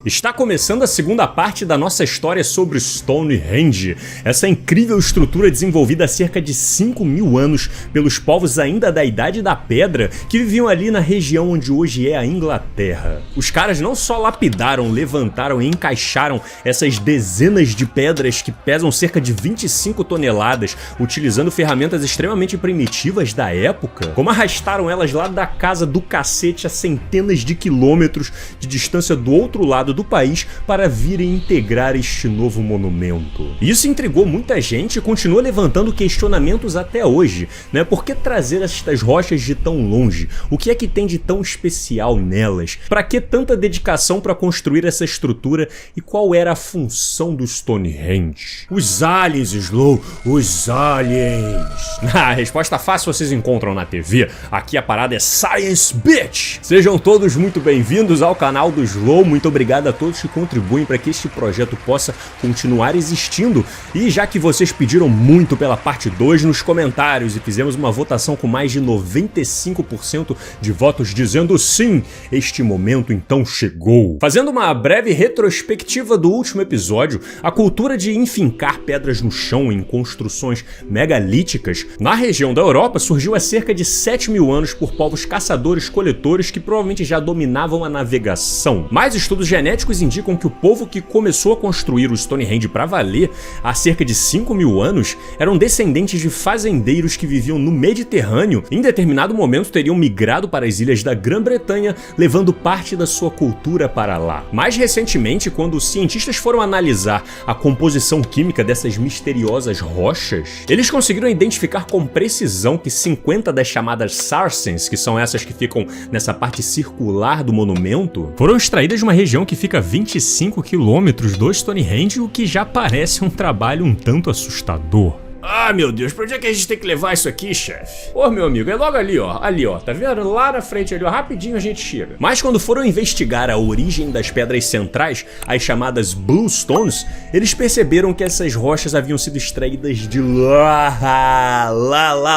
Está começando a segunda parte da nossa história sobre Stonehenge, essa incrível estrutura desenvolvida há cerca de 5.000 anos pelos povos ainda da Idade da Pedra que viviam ali na região onde hoje é a Inglaterra. Os caras não só lapidaram, levantaram e encaixaram essas dezenas de pedras que pesam cerca de 25 toneladas, utilizando ferramentas extremamente primitivas da época, como arrastaram elas lá da casa do cacete a centenas de quilômetros de distância do outro lado do país para virem integrar este novo monumento. Isso intrigou muita gente e continua levantando questionamentos até hoje, né? Por que trazer estas rochas de tão longe? O que é que tem de tão especial nelas? Para que tanta dedicação para construir essa estrutura e qual era a função do Stonehenge? Os aliens, Slow, os aliens! A resposta fácil vocês encontram na TV. Aqui a parada é Science Bitch! Sejam todos muito bem-vindos ao canal do Slow, muito obrigado a todos que contribuem para que este projeto possa continuar existindo. E já que vocês pediram muito pela parte 2 nos comentários e fizemos uma votação com mais de 95% de votos dizendo sim, este momento então chegou. Fazendo uma breve retrospectiva do último episódio, a cultura de enfincar pedras no chão em construções megalíticas na região da Europa surgiu há cerca de 7.000 anos por povos caçadores-coletores que provavelmente já dominavam a navegação. Mais estudos genéticos indicam que o povo que começou a construir o Stonehenge para valer há cerca de 5.000 anos eram descendentes de fazendeiros que viviam no Mediterrâneo e em determinado momento teriam migrado para as ilhas da Grã-Bretanha, levando parte da sua cultura para lá. Mais recentemente, quando os cientistas foram analisar a composição química dessas misteriosas rochas, eles conseguiram identificar com precisão que 50 das chamadas sarcens, que são essas que ficam nessa parte circular do monumento, foram extraídas de uma região que fica a 25 quilômetros do Stonehenge, o que já parece um trabalho um tanto assustador. Ah, meu Deus, pra onde é que a gente tem que levar isso aqui, chefe? Ô, meu amigo, é logo ali, ó, tá vendo? Lá na frente ali, ó, rapidinho a gente chega. Mas quando foram investigar a origem das pedras centrais, as chamadas Blue Stones, eles perceberam que essas rochas haviam sido extraídas de lá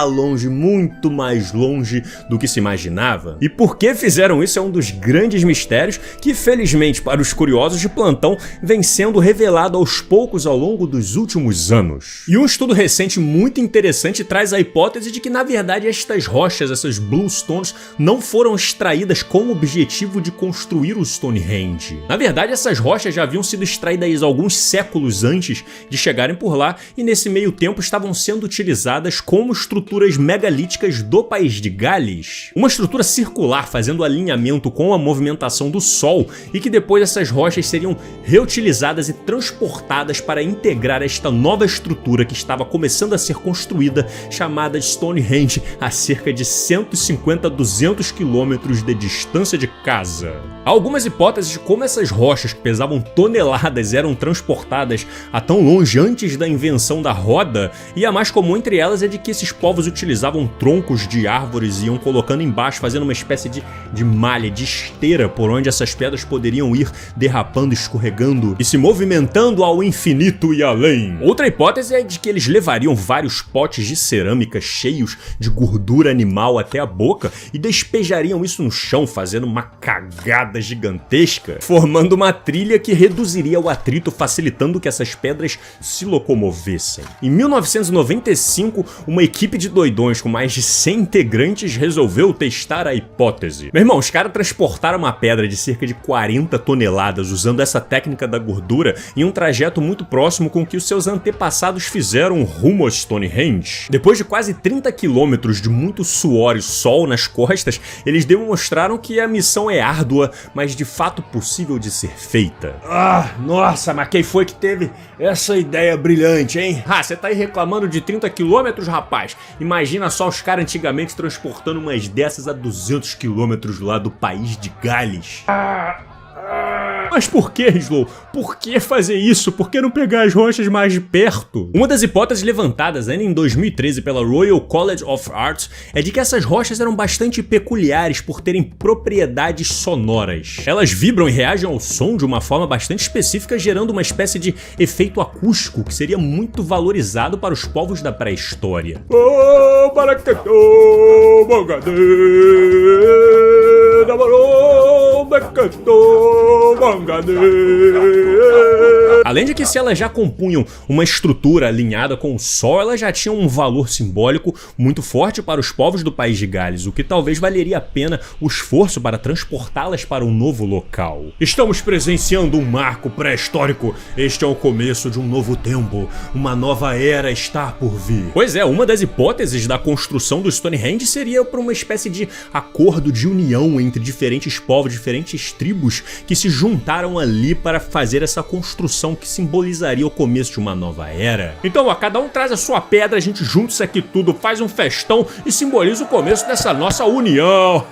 longe, muito mais longe do que se imaginava. E por que fizeram isso é um dos grandes mistérios que, felizmente para os curiosos de plantão, vem sendo revelado aos poucos ao longo dos últimos anos. E um estudo recente muito interessante traz a hipótese de que na verdade estas rochas, essas Bluestones, não foram extraídas com o objetivo de construir o Stonehenge. Na verdade essas rochas já haviam sido extraídas alguns séculos antes de chegarem por lá e nesse meio tempo estavam sendo utilizadas como estruturas megalíticas do país de Gales. Uma estrutura circular fazendo alinhamento com a movimentação do Sol e que depois essas rochas seriam reutilizadas e transportadas para integrar esta nova estrutura que estava começando a ser construída, chamada Stonehenge, a cerca de 150 a 200 quilômetros de distância de casa. Há algumas hipóteses de como essas rochas que pesavam toneladas eram transportadas a tão longe antes da invenção da roda, e a mais comum entre elas é de que esses povos utilizavam troncos de árvores e iam colocando embaixo, fazendo uma espécie de malha, de esteira, por onde essas pedras poderiam ir derrapando, escorregando e se movimentando ao infinito e além. Outra hipótese é de que eles levariam vários potes de cerâmica cheios de gordura animal até a boca e despejariam isso no chão, fazendo uma cagada gigantesca, formando uma trilha que reduziria o atrito, facilitando que essas pedras se locomovessem. Em 1995, uma equipe de doidões com mais de 100 integrantes resolveu testar a hipótese. Meu irmão, os caras transportaram uma pedra de cerca de 40 toneladas usando essa técnica da gordura em um trajeto muito próximo com o que os seus antepassados fizeram rumo ao Stonehenge. Depois de quase 30 quilômetros de muito suor e sol nas costas, eles demonstraram que a missão é árdua, mas de fato possível de ser feita. Ah, nossa, mas quem foi que teve essa ideia brilhante, hein? Ah, você tá aí reclamando de 30 quilômetros, rapaz? Imagina só os caras antigamente transportando umas dessas a 200 quilômetros lá do país de Gales. Mas por que, Slow? Por que fazer isso? Por que não pegar as rochas mais de perto? Uma das hipóteses levantadas ainda em 2013 pela Royal College of Arts é de que essas rochas eram bastante peculiares por terem propriedades sonoras. Elas vibram e reagem ao som de uma forma bastante específica, gerando uma espécie de efeito acústico que seria muito valorizado para os povos da pré-história. Além de que, se elas já compunham uma estrutura alinhada com o Sol, elas já tinham um valor simbólico muito forte para os povos do país de Gales, o que talvez valeria a pena o esforço para transportá-las para um novo local. Estamos presenciando um marco pré-histórico. Este é o começo de um novo tempo. Uma nova era está por vir. Pois é, uma das hipóteses da construção do Stonehenge seria por uma espécie de acordo de união entre diferentes povos, diferentes tribos que se juntaram ali para fazer essa construção que simbolizaria o começo de uma nova era. Então, ó, cada um traz a sua pedra, a gente junta isso aqui tudo, faz um festão e simboliza o começo dessa nossa união.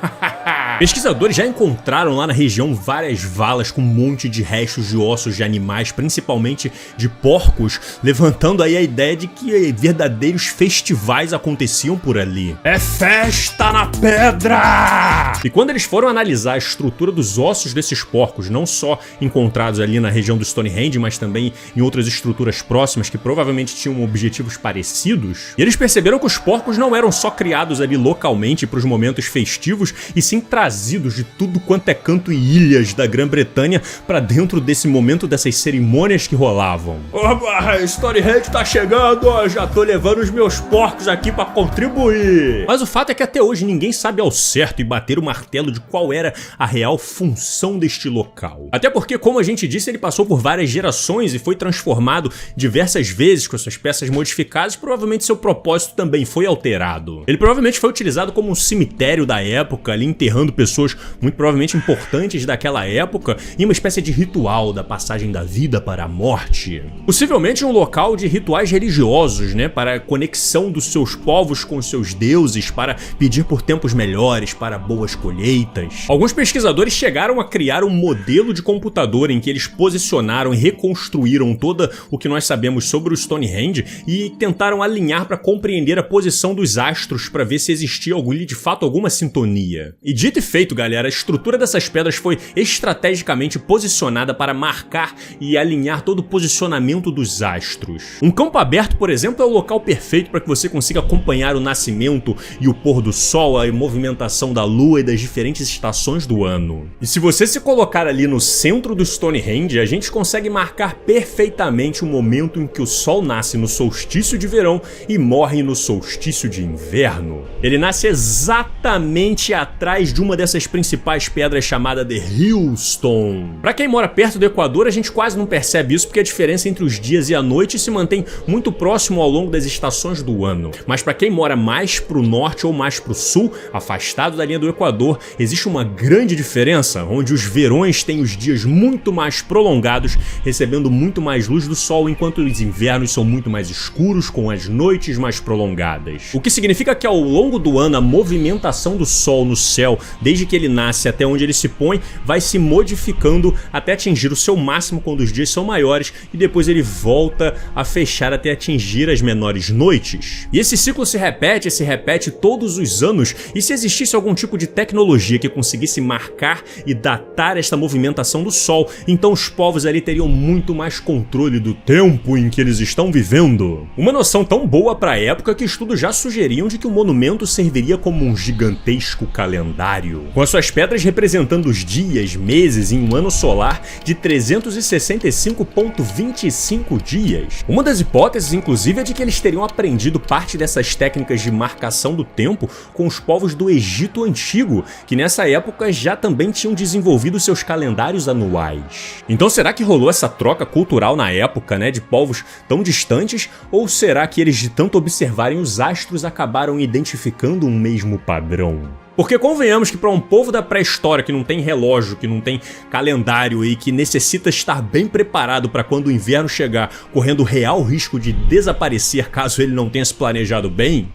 Pesquisadores já encontraram lá na região várias valas com um monte de restos de ossos de animais, principalmente de porcos, levantando aí a ideia de que verdadeiros festivais aconteciam por ali. É festa na pedra! E quando eles foram analisar a estrutura dos ossos desses porcos, não só encontrados ali na região do Stonehenge, mas também em outras estruturas próximas que provavelmente tinham objetivos parecidos, eles perceberam que os porcos não eram só criados ali localmente para os momentos festivos, e sim trazidos de tudo quanto é canto e ilhas da Grã-Bretanha para dentro desse momento, dessas cerimônias que rolavam. Oba, Stonehenge tá chegando, já tô levando os meus porcos aqui para contribuir. Mas o fato é que até hoje ninguém sabe ao certo e bater o martelo de qual era a real função deste local. Até porque, como a gente disse, ele passou por várias gerações e foi transformado diversas vezes com suas peças modificadas, e provavelmente seu propósito também foi alterado. Ele provavelmente foi utilizado como um cemitério da época, ali enterrando pessoas muito provavelmente importantes daquela época, em uma espécie de ritual da passagem da vida para a morte. Possivelmente um local de rituais religiosos, né, para a conexão dos seus povos com os seus deuses, para pedir por tempos melhores, para boas colheitas. Alguns pesquisadores chegaram a criar um modelo de computador em que eles posicionaram e reconstruíram todo o que nós sabemos sobre o Stonehenge e tentaram alinhar para compreender a posição dos astros para ver se existia de fato alguma sintonia. E dito e feito, galera, a estrutura dessas pedras foi estrategicamente posicionada para marcar e alinhar todo o posicionamento dos astros. Um campo aberto, por exemplo, é o local perfeito para que você consiga acompanhar o nascimento e o pôr do sol, a movimentação da lua e das diferentes estações do ano. E se você se colocar ali no centro do Stonehenge, a gente consegue marcar perfeitamente o momento em que o sol nasce no solstício de verão e morre no solstício de inverno. Ele nasce exatamente atrás de uma dessas principais pedras chamada The Hillstone. Para quem mora perto do Equador, a gente quase não percebe isso porque a diferença entre os dias e a noite se mantém muito próximo ao longo das estações do ano. Mas para quem mora mais pro norte ou mais pro sul, afastado da linha do Equador, existe uma grande diferença, onde os verões têm os dias muito mais prolongados, recebendo muito mais luz do sol, enquanto os invernos são muito mais escuros, com as noites mais prolongadas. O que significa que ao longo do ano a movimentação do sol no céu, desde que ele nasce até onde ele se põe, vai se modificando até atingir o seu máximo quando os dias são maiores, e depois ele volta a fechar até atingir as menores noites. E esse ciclo se repete todos os anos, e se existisse algum tipo de tecnologia que conseguisse marcar e datar esta movimentação do sol, então os povos ali teriam muito mais controle do tempo em que eles estão vivendo. Uma noção tão boa para a época que estudos já sugeriam de que o monumento serviria como um gigantesco calendário, com as suas pedras representando os dias, meses em um ano solar de 365,25 dias. Uma das hipóteses, inclusive, é de que eles teriam aprendido parte dessas técnicas de marcação do tempo com os povos do Egito Antigo, que nessa época já também tinham desenvolvido seus calendários anuais. Então será que rolou essa troca cultural na época, né, de povos tão distantes, ou será que eles, de tanto observarem os astros, acabaram identificando um mesmo padrão? Porque convenhamos que para um povo da pré-história que não tem relógio, que não tem calendário e que necessita estar bem preparado para quando o inverno chegar, correndo real risco de desaparecer caso ele não tenha se planejado bem...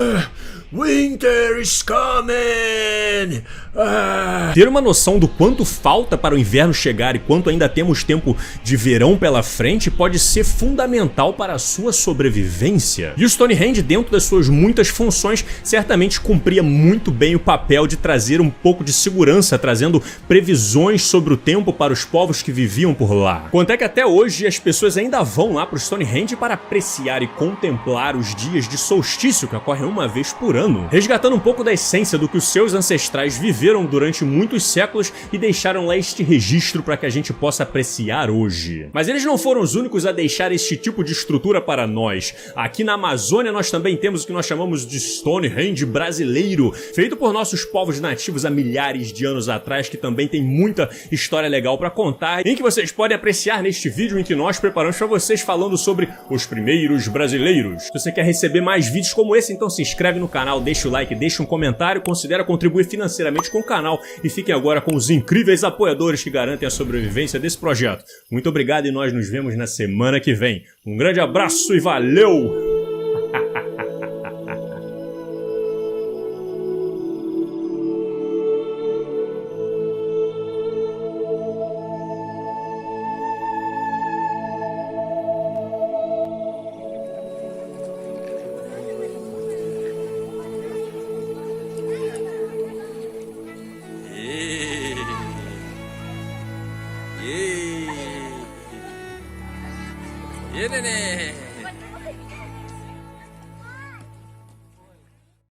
Winter is coming! Ter uma noção do quanto falta para o inverno chegar e quanto ainda temos tempo de verão pela frente pode ser fundamental para a sua sobrevivência. E o Stonehenge, dentro das suas muitas funções, certamente cumpria muito bem o papel de trazer um pouco de segurança, trazendo previsões sobre o tempo para os povos que viviam por lá. Quanto é que até hoje as pessoas ainda vão lá para o Stonehenge para apreciar e contemplar os dias de solstício que ocorrem uma vez por ano, resgatando um pouco da essência do que os seus ancestrais viveram viveram durante muitos séculos e deixaram lá este registro para que a gente possa apreciar hoje. Mas eles não foram os únicos a deixar este tipo de estrutura para nós. Aqui na Amazônia nós também temos o que nós chamamos de Stonehenge brasileiro, feito por nossos povos nativos há milhares de anos atrás, que também tem muita história legal para contar, em que vocês podem apreciar neste vídeo em que nós preparamos para vocês falando sobre os primeiros brasileiros. Se você quer receber mais vídeos como esse, então se inscreve no canal, deixa o like, deixa um comentário, considera contribuir financeiramente com o canal e fiquem agora com os incríveis apoiadores que garantem a sobrevivência desse projeto. Muito obrigado e nós nos vemos na semana que vem. Um grande abraço e valeu! Yeah, neném.